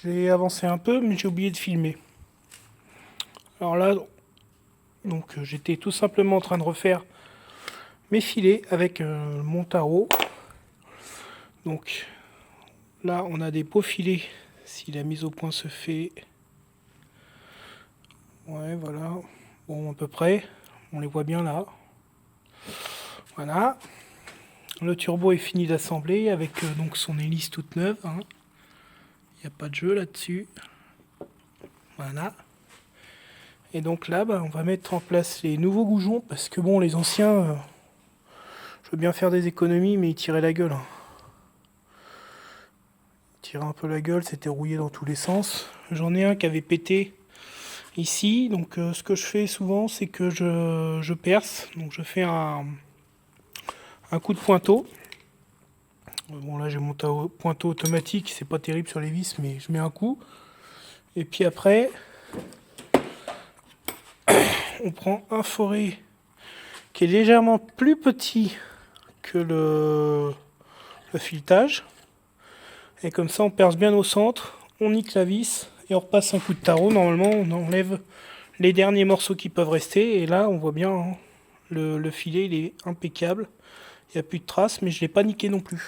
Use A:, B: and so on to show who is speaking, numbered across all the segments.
A: je l'ai avancé un peu, mais j'ai oublié de filmer. Alors là, donc j'étais tout simplement en train de refaire mes filets avec mon tarot. Donc là, on a des beaux filets si la mise au point se fait. Ouais, voilà. Bon, à peu près. On les voit bien là. Voilà. Le turbo est fini d'assembler avec donc son hélice toute neuve. Il n'y a pas de jeu là-dessus. Voilà. Et donc là, on va mettre en place les nouveaux goujons parce que bon, les anciens, je veux bien faire des économies, mais ils tiraient la gueule. Ils tiraient un peu la gueule, c'était rouillé dans tous les sens. J'en ai un qui avait pété ici, donc ce que je fais souvent, c'est que je perce. Donc je fais un coup de pointeau. Bon là j'ai mon pointeau automatique, c'est pas terrible sur les vis, mais je mets un coup. Et puis après, on prend un forêt qui est légèrement plus petit que le filetage. Et comme ça on perce bien au centre, on nique la vis et on repasse un coup de tarot. Normalement on enlève les derniers morceaux qui peuvent rester. Et là on voit bien, le filet il est impeccable. Il n'y a plus de traces, mais je ne l'ai pas niqué non plus.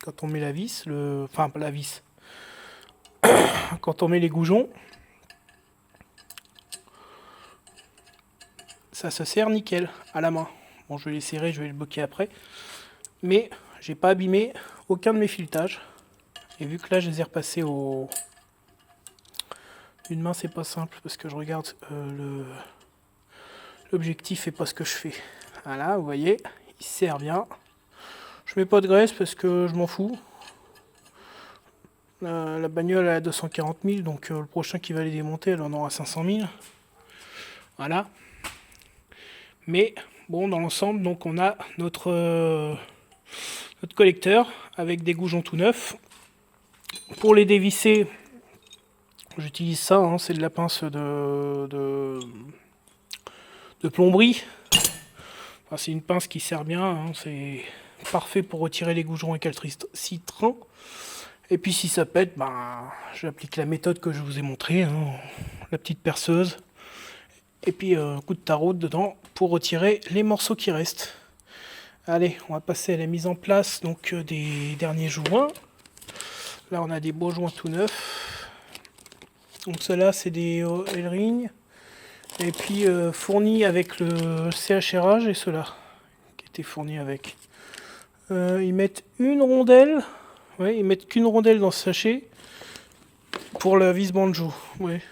A: Quand on met la vis, enfin pas la vis, quand on met les goujons, ça se serre nickel à la main. Bon, je vais les serrer, je vais les bloquer après. Mais j'ai pas abîmé aucun de mes filetages. Et vu que là, je les ai repassés au... D'une main, c'est pas simple parce que je regarde l'objectif et pas ce que je fais. Voilà, vous voyez, il se serre bien. Je mets pas de graisse parce que je m'en fous. La bagnole elle a 240 000, donc le prochain qui va les démonter, elle en aura 500 000. Voilà. Mais bon, dans l'ensemble, donc on a notre collecteur avec des goujons tout neufs. Pour les dévisser, j'utilise ça, c'est de la pince de plomberie. Enfin, c'est une pince qui sert bien, c'est parfait pour retirer les goujons récalcitrants. Et puis si ça pète, j'applique la méthode que je vous ai montrée, la petite perceuse. Et puis un coup de tarot dedans pour retirer les morceaux qui restent. Allez, on va passer à la mise en place donc des derniers joints. Là, on a des beaux joints tout neufs. Donc ceux-là, c'est des L-ring. Et puis fournis avec le CHRH et ceux-là qui étaient fournis avec. Ils mettent une rondelle. Ouais, ils mettent qu'une rondelle dans ce sachet pour la vis banjo. Ouais.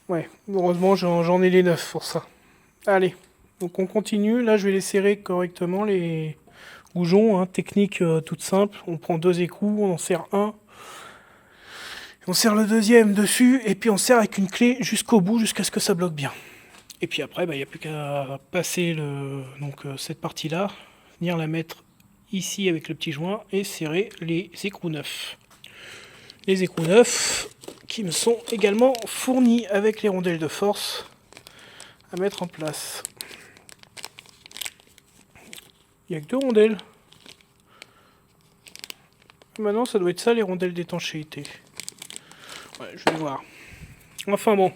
A: Ouais, heureusement j'en ai les 9 pour ça. Allez, donc on continue. Là, je vais les serrer correctement, les goujons. Technique toute simple. On prend 2 écrous, on en serre un. On serre le deuxième dessus et puis on serre avec une clé jusqu'au bout, jusqu'à ce que ça bloque bien. Et puis après, il n'y a plus qu'à passer cette partie-là, venir la mettre ici avec le petit joint et serrer les écrous neufs. Les écrous neufs qui me sont également fournis avec les rondelles de force à mettre en place. Il n'y a que 2 rondelles. Maintenant, ça doit être ça les rondelles d'étanchéité. Ouais, je vais voir. Enfin bon.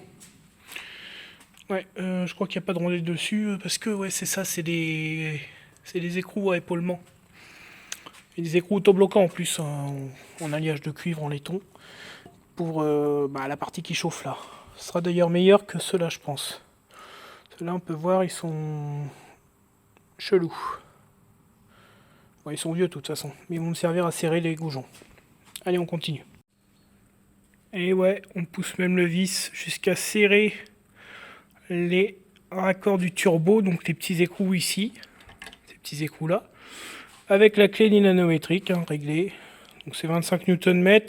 A: Ouais, je crois qu'il n'y a pas de rondelles dessus parce que ouais, c'est ça, c'est des écrous à épaulement. Et des écrous autobloquants en plus, en alliage de cuivre en laiton. Pour la partie qui chauffe là. Ce sera d'ailleurs meilleur que ceux-là, je pense. Ceux-là, on peut voir, ils sont chelous. Bon, ils sont vieux de toute façon, mais ils vont me servir à serrer les goujons. Allez, on continue. Et ouais, on pousse même le vis jusqu'à serrer les raccords du turbo, donc les petits écrous ici, ces petits écrous là, avec la clé dynanométrique réglée. Donc c'est 25 Nm.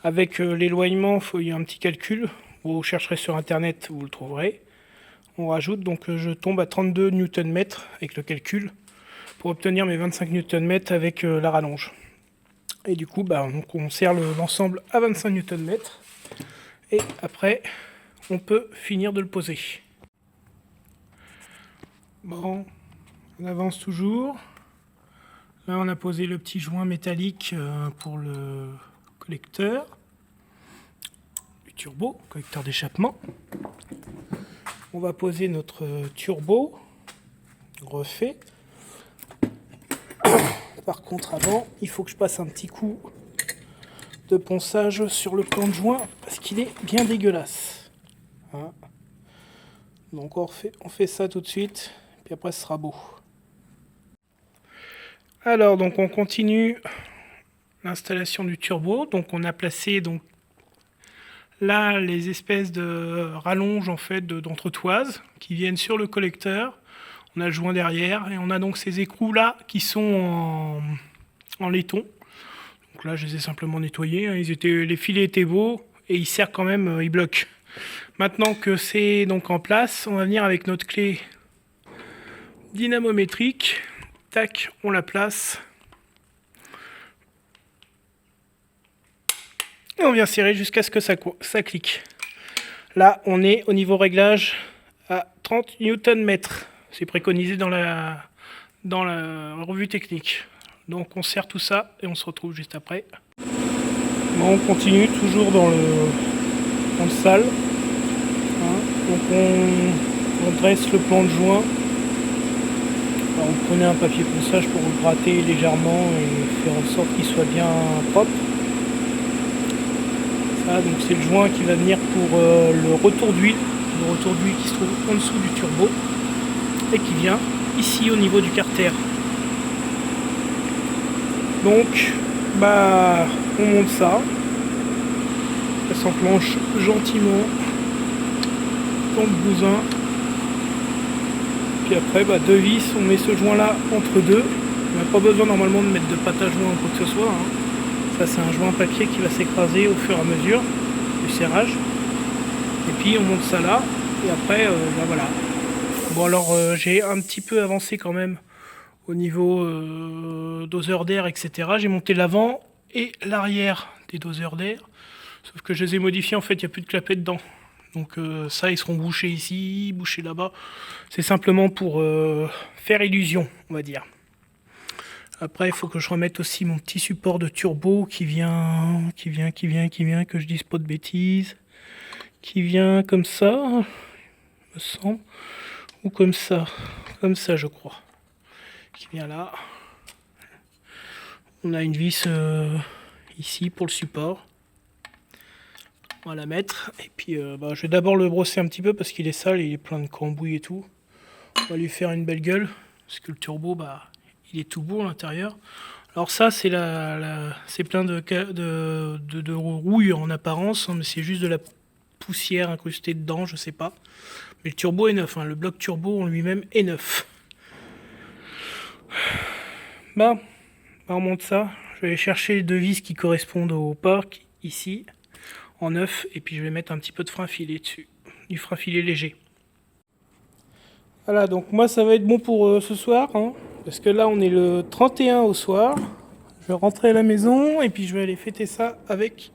A: Avec l'éloignement, il y a un petit calcul. Vous chercherez sur internet, vous le trouverez. On rajoute, donc je tombe à 32 Nm avec le calcul pour obtenir mes 25 Nm avec la rallonge. Et du coup, donc on serre l'ensemble à 25 Nm. Et après, on peut finir de le poser. Bon, on avance toujours. Là, on a posé le petit joint métallique pour le collecteur du turbo, collecteur d'échappement. On va poser notre turbo refait. Par contre, avant, il faut que je passe un petit coup de ponçage sur le plan de joint parce qu'il est bien dégueulasse. Hein. Donc on fait ça tout de suite, puis après ce sera beau. Alors donc on continue l'installation du turbo. Donc on a placé donc là les espèces de rallonges en fait d'entretoises qui viennent sur le collecteur. On a le joint derrière et on a donc ces écrous là qui sont en laiton. Donc là je les ai simplement nettoyés, hein. Les filets étaient beaux et ils serrent quand même, ils bloquent. Maintenant que c'est donc en place, on va venir avec notre clé dynamométrique. Tac, on la place. Et on vient serrer jusqu'à ce que ça clique. Là, on est au niveau réglage à 30 Nm. C'est préconisé dans la revue technique. Donc on serre tout ça et on se retrouve juste après. Bon, on continue toujours dans le sale. Hein, donc on dresse le plan de joint. Alors vous prenez un papier ponçage pour le gratter légèrement et faire en sorte qu'il soit bien propre. Ça, donc c'est le joint qui va venir pour le retour d'huile. Le retour d'huile qui se trouve en dessous du turbo et qui vient ici au niveau du carter. Donc on monte ça. Ça s'enclenche gentiment dans le bousin. Puis après, deux vis, on met ce joint là entre deux. On n'a pas besoin normalement de mettre de pâte à joint ou quoi que ce soit. Hein. Ça c'est un joint papier qui va s'écraser au fur et à mesure du serrage. Et puis on monte ça là. Et après, voilà. Bon alors j'ai un petit peu avancé quand même au niveau doseur d'air, etc. J'ai monté l'avant et l'arrière des doseurs d'air. Sauf que je les ai modifiés, en fait, il n'y a plus de clapet dedans. Donc ça, ils seront bouchés ici, bouchés là-bas. C'est simplement pour faire illusion, on va dire. Après, il faut que je remette aussi mon petit support de turbo qui vient, que je dise pas de bêtises. Qui vient comme ça, me semble. Ou comme ça je crois. Qui vient là. On a une vis ici pour le support. On va la mettre et puis je vais d'abord le brosser un petit peu parce qu'il est sale, il est plein de cambouis et tout. On va lui faire une belle gueule parce que le turbo il est tout beau à l'intérieur. Alors ça c'est c'est plein de rouille en apparence, hein, mais c'est juste de la poussière incrustée dedans, je sais pas. Mais le turbo est neuf, hein, le bloc turbo en lui-même est neuf. On monte ça. Je vais aller chercher les deux vis qui correspondent au parc ici. En neuf, et puis je vais mettre un petit peu de frein filet dessus, du frein filet léger. Voilà, donc moi ça va être bon pour ce soir, hein, parce que là on est le 31 au soir. Je vais rentrer à la maison et puis je vais aller fêter ça avec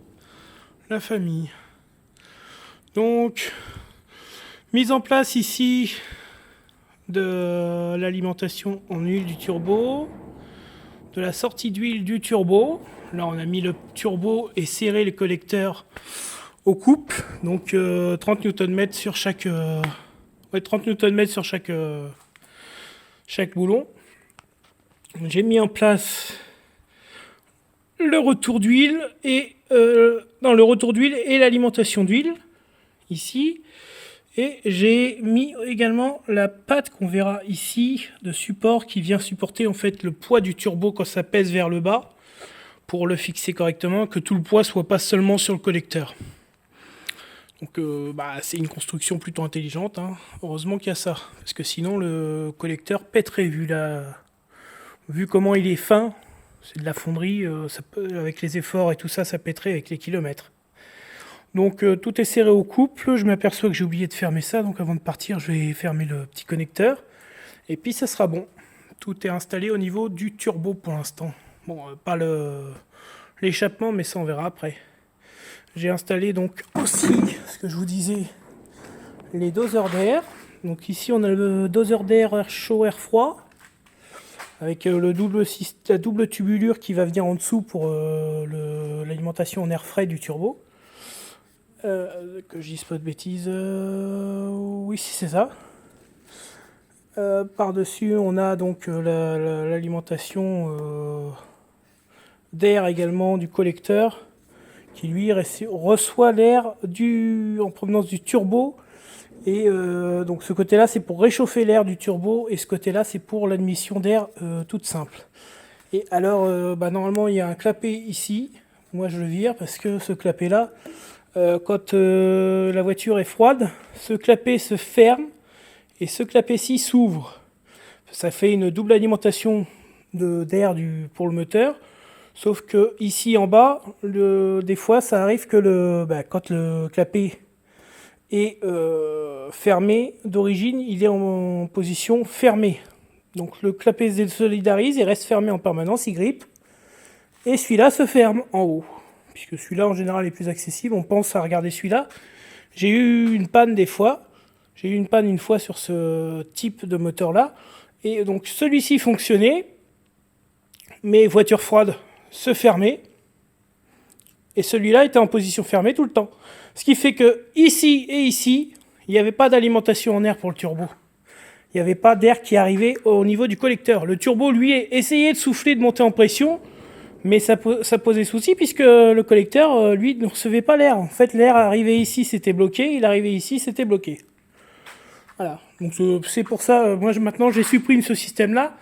A: la famille. Donc, mise en place ici de l'alimentation en huile du turbo, de la sortie d'huile du turbo. Là, on a mis le turbo et serré les collecteurs aux coupes. Donc, 30 Nm sur chaque... 30 Nm sur chaque boulon. J'ai mis en place le retour d'huile et... le retour d'huile et l'alimentation d'huile. Ici. Et j'ai mis également la patte qu'on verra ici de support qui vient supporter en fait le poids du turbo quand ça pèse vers le bas. Pour le fixer correctement, que tout le poids soit pas seulement sur le collecteur. Donc c'est une construction plutôt intelligente, hein. Heureusement qu'il y a ça, parce que sinon le collecteur pèterait vu comment il est fin, c'est de la fonderie, avec les efforts et tout ça, ça pèterait avec les kilomètres. Donc tout est serré au couple, je m'aperçois que j'ai oublié de fermer ça, donc avant de partir je vais fermer le petit connecteur, et puis ça sera bon. Tout est installé au niveau du turbo pour l'instant. Bon, pas l'échappement, mais ça on verra après. J'ai installé donc aussi, ce que je vous disais, les doseurs d'air. Donc ici on a le doseur d'air air chaud, air froid. avec la double tubulure qui va venir en dessous pour l'alimentation en air frais du turbo. Que je dise pas de bêtises, oui c'est ça. Par-dessus on a donc l'alimentation d'air également du collecteur qui lui reçoit l'air en provenance du turbo. Et donc ce côté-là, c'est pour réchauffer l'air du turbo, et ce côté-là, c'est pour l'admission d'air toute simple. Et alors, normalement, il y a un clapet ici. Moi, je le vire parce que ce clapet-là, quand la voiture est froide, ce clapet se ferme et ce clapet-ci s'ouvre. Ça fait une double alimentation d'air pour le moteur. Sauf que ici en bas, des fois, ça arrive que quand le clapet est fermé d'origine, il est en position fermée. Donc le clapet se désolidarise et reste fermé en permanence, il grippe. Et celui-là se ferme en haut. Puisque celui-là en général est plus accessible, on pense à regarder celui-là. J'ai eu une panne des fois. J'ai eu une panne une fois sur ce type de moteur-là. Et donc celui-ci fonctionnait, mais voiture froide se fermait. Et celui-là était en position fermée tout le temps. Ce qui fait que ici et ici, il n'y avait pas d'alimentation en air pour le turbo. Il n'y avait pas d'air qui arrivait au niveau du collecteur. Le turbo, lui, essayait de souffler, de monter en pression, mais ça posait souci puisque le collecteur, lui, ne recevait pas l'air. En fait, l'air arrivait ici, c'était bloqué. Il arrivait ici, c'était bloqué. Voilà. Donc c'est pour ça, moi maintenant, j'ai supprimé ce système-là.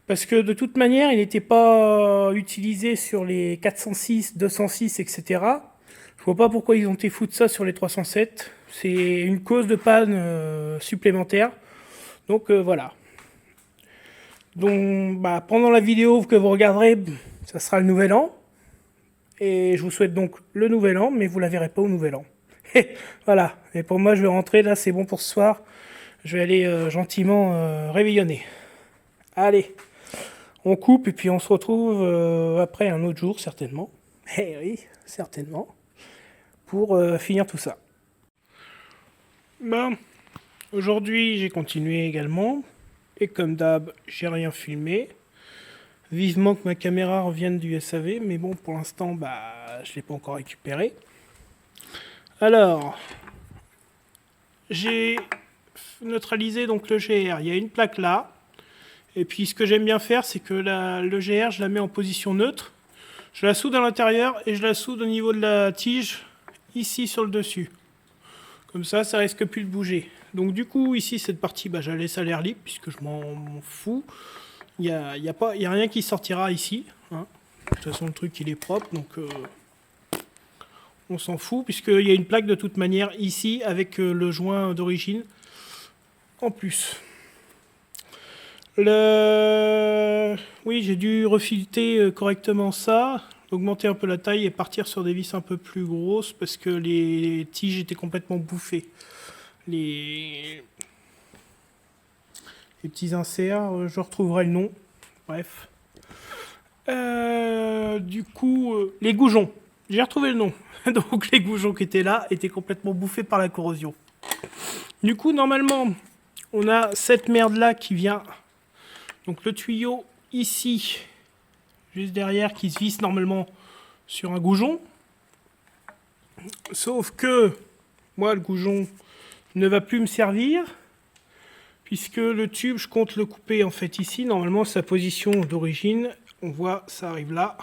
A: Parce que de toute manière, il n'était pas utilisé sur les 406, 206, etc. Je vois pas pourquoi ils ont été fous de ça sur les 307. C'est une cause de panne supplémentaire. Donc voilà. Donc pendant la vidéo que vous regarderez, ça sera le nouvel an. Et je vous souhaite donc le nouvel an, mais vous la verrez pas au nouvel an. Voilà. Et pour moi, je vais rentrer. Là, c'est bon pour ce soir. Je vais aller gentiment réveillonner. Allez. On coupe et puis on se retrouve après un autre jour, certainement. Eh oui, certainement. Pour finir tout ça. Aujourd'hui, j'ai continué également. Et comme d'hab, j'ai rien filmé. Vivement que ma caméra revienne du SAV. Mais bon, pour l'instant, je ne l'ai pas encore récupéré. Alors, j'ai neutralisé donc le GR. Il y a une plaque là. Et puis ce que j'aime bien faire, c'est que le GR, je la mets en position neutre. Je la soude à l'intérieur et je la soude au niveau de la tige, ici sur le dessus. Comme ça risque plus de bouger. Donc du coup, ici, cette partie, je la laisse à l'air libre, puisque je m'en fous. Il n'y a rien qui sortira ici. Hein. De toute façon, le truc, il est propre, donc on s'en fout, puisqu'il y a une plaque de toute manière ici, avec le joint d'origine, en plus. Oui, j'ai dû refileter correctement ça, augmenter un peu la taille et partir sur des vis un peu plus grosses parce que les tiges étaient complètement bouffées. Les petits inserts, je retrouverai le nom. Bref. Du coup, les goujons. J'ai retrouvé le nom. Donc les goujons qui étaient là étaient complètement bouffés par la corrosion. Du coup, normalement, on a cette merde-là qui vient... Donc le tuyau ici, juste derrière, qui se visse normalement sur un goujon. Sauf que moi, le goujon ne va plus me servir, puisque le tube, je compte le couper en fait ici. Normalement, sa position d'origine, on voit, ça arrive là.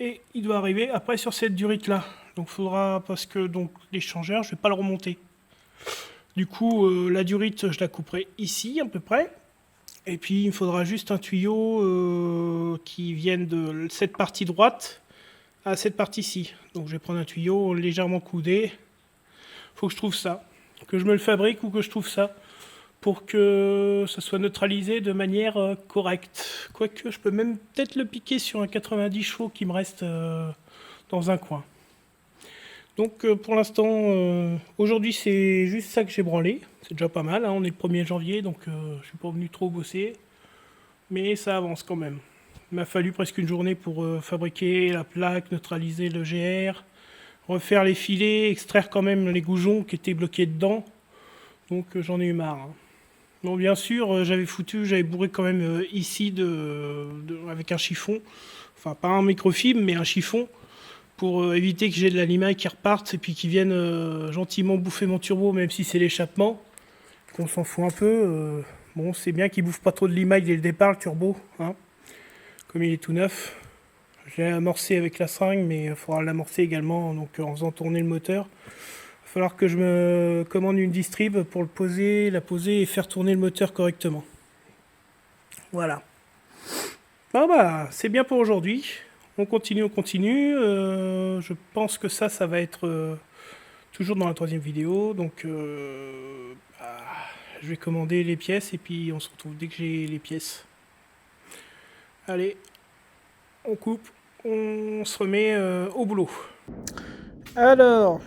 A: Et il doit arriver après sur cette durite-là. Donc il faudra, parce que donc l'échangeur, je ne vais pas le remonter. Du coup, la durite, je la couperai ici à peu près. Et puis il me faudra juste un tuyau qui vienne de cette partie droite à cette partie-ci. Donc je vais prendre un tuyau légèrement coudé. Faut que je trouve ça. Que je me le fabrique ou que je trouve ça. Pour que ça soit neutralisé de manière correcte. Quoique je peux même peut-être le piquer sur un 90 chevaux qui me reste dans un coin. Donc pour l'instant, aujourd'hui c'est juste ça que j'ai branlé. C'est déjà pas mal, hein. On est le 1er janvier, donc je suis pas venu trop bosser. Mais ça avance quand même. Il m'a fallu presque une journée pour fabriquer la plaque, neutraliser le GR, refaire les filets, extraire quand même les goujons qui étaient bloqués dedans. Donc j'en ai eu marre. Hein. Bon, bien sûr, j'avais bourré quand même ici avec un chiffon. Enfin, pas un microfibre, mais un chiffon. Pour éviter que j'ai de la limaille qui reparte et puis qui vienne gentiment bouffer mon turbo, même si c'est l'échappement. Qu'on s'en fout un peu. Bon, c'est bien qu'il bouffe pas trop de limaille dès le départ, le turbo. Hein, comme il est tout neuf. Je l'ai amorcé avec la seringue, mais il faudra l'amorcer également donc, en faisant tourner le moteur. Il va falloir que je me commande une distrib pour la poser et faire tourner le moteur correctement. Voilà. Bon bah, c'est bien pour aujourd'hui. On continue. Je pense que ça va être toujours dans la 3e vidéo. Donc, je vais commander les pièces et puis on se retrouve dès que j'ai les pièces. Allez, on coupe, on se remet au boulot. Alors,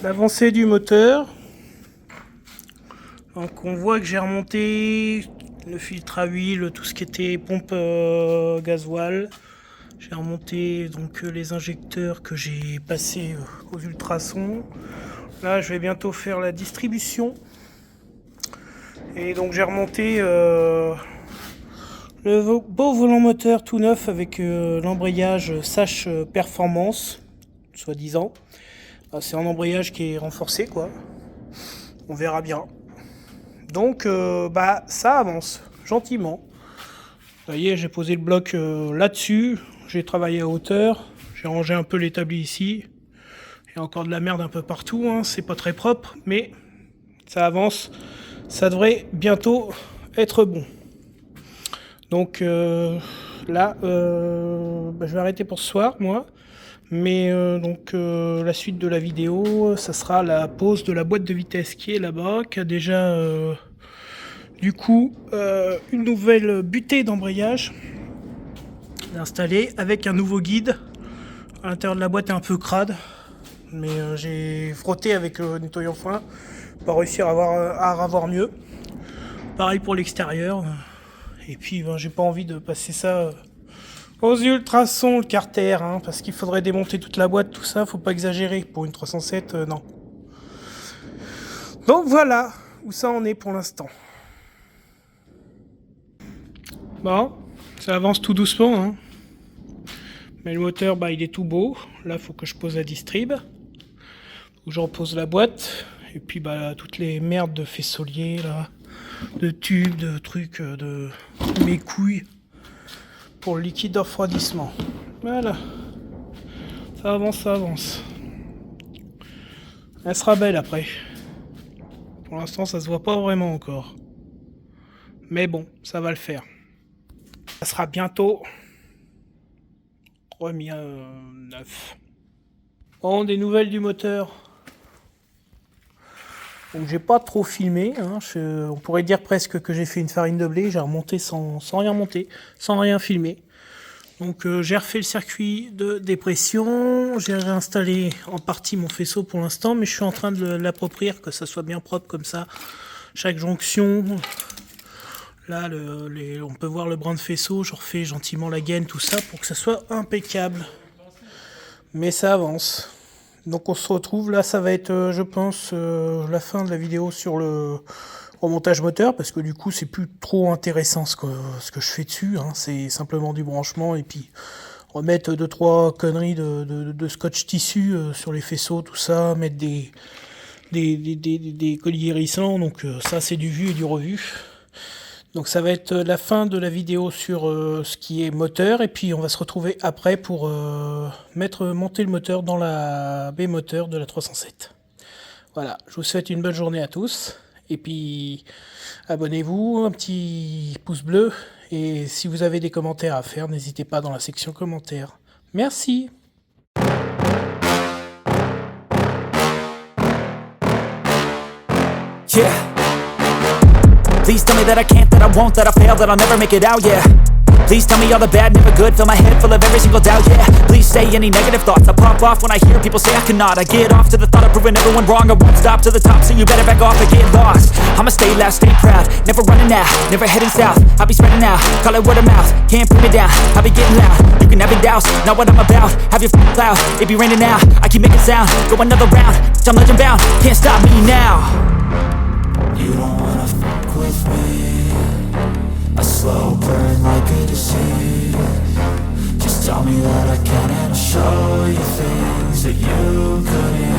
A: l'avancée du moteur. Donc on voit que j'ai remonté le filtre à huile, tout ce qui était pompe gasoil. J'ai remonté donc les injecteurs que j'ai passés aux ultrasons. Là je vais bientôt faire la distribution. Et donc j'ai remonté le beau volant moteur tout neuf avec l'embrayage Sash Performance, soi-disant. C'est un embrayage qui est renforcé quoi. On verra bien. Donc ça avance gentiment. Vous voyez, j'ai posé le bloc là-dessus. J'ai travaillé à hauteur. J'ai rangé un peu l'établi ici. Il y a encore de la merde un peu partout. Hein. C'est pas très propre, mais ça avance. Ça devrait bientôt être bon. Donc là, je vais arrêter pour ce soir, moi. Mais la suite de la vidéo, ça sera la pose de la boîte de vitesse qui est là-bas, qui a déjà du coup une nouvelle butée d'embrayage installée avec un nouveau guide. À l'intérieur de la boîte est un peu crade, mais j'ai frotté avec le nettoyant fin pour réussir à avoir mieux. Pareil pour l'extérieur. Et puis j'ai pas envie de passer ça aux ultrasons, le carter, hein, parce qu'il faudrait démonter toute la boîte, tout ça, faut pas exagérer. Pour une 307, non. Donc voilà où ça en est pour l'instant. Bon, ça avance tout doucement, hein. Mais le moteur, il est tout beau. Là, faut que je pose la distrib. Faut que je repose la boîte. Et puis, toutes les merdes de faissoliers, là, de tubes, de trucs, de mes couilles. Pour le liquide de refroidissement. Voilà. Ça avance. Elle sera belle après. Pour l'instant, ça se voit pas vraiment encore. Mais bon, ça va le faire. Ça sera bientôt remis à neuf. Bon, des nouvelles du moteur. Donc j'ai pas trop filmé. Hein. On pourrait dire presque que j'ai fait une farine de blé. J'ai remonté sans rien monter, sans rien filmer. Donc j'ai refait le circuit de dépression. J'ai réinstallé en partie mon faisceau pour l'instant, mais je suis en train de l'approprier, que ça soit bien propre comme ça. Chaque jonction. Là, on peut voir le brin de faisceau. Je refais gentiment la gaine, tout ça, pour que ça soit impeccable. Mais ça avance. Donc on se retrouve, là ça va être je pense la fin de la vidéo sur le remontage moteur, parce que du coup c'est plus trop intéressant ce que je fais dessus, hein. C'est simplement du branchement et puis remettre 2-3 conneries de scotch tissu sur les faisceaux, tout ça, mettre des colliers hérissants, donc ça c'est du vu et du revu. Donc ça va être la fin de la vidéo sur ce qui est moteur, et puis on va se retrouver après pour monter le moteur dans la baie moteur de la 307. Voilà, je vous souhaite une bonne journée à tous, et puis abonnez-vous, un petit pouce bleu, et si vous avez des commentaires à faire, n'hésitez pas dans la section commentaires. Merci.
B: Yeah. Please tell me that I can't, that I won't, that I fail, that I'll never make it out, yeah. Please tell me all the bad, never good, fill my head full of every single doubt, yeah. Please say any negative thoughts, I pop off when I hear people say I cannot. I get off to the thought of proving everyone wrong, I won't stop to the top, so you better back off and get lost. I'ma stay loud, stay proud, never running out, never heading south. I'll be spreading out, call it word of mouth, can't put me down, I'll be getting loud. You can have it douse, not what I'm about, have your cloud, it be raining now, I keep making sound, go another round, I'm legend bound, can't stop me now. slow burn like a disease. Just tell me that I can and I'll show you things that you couldn't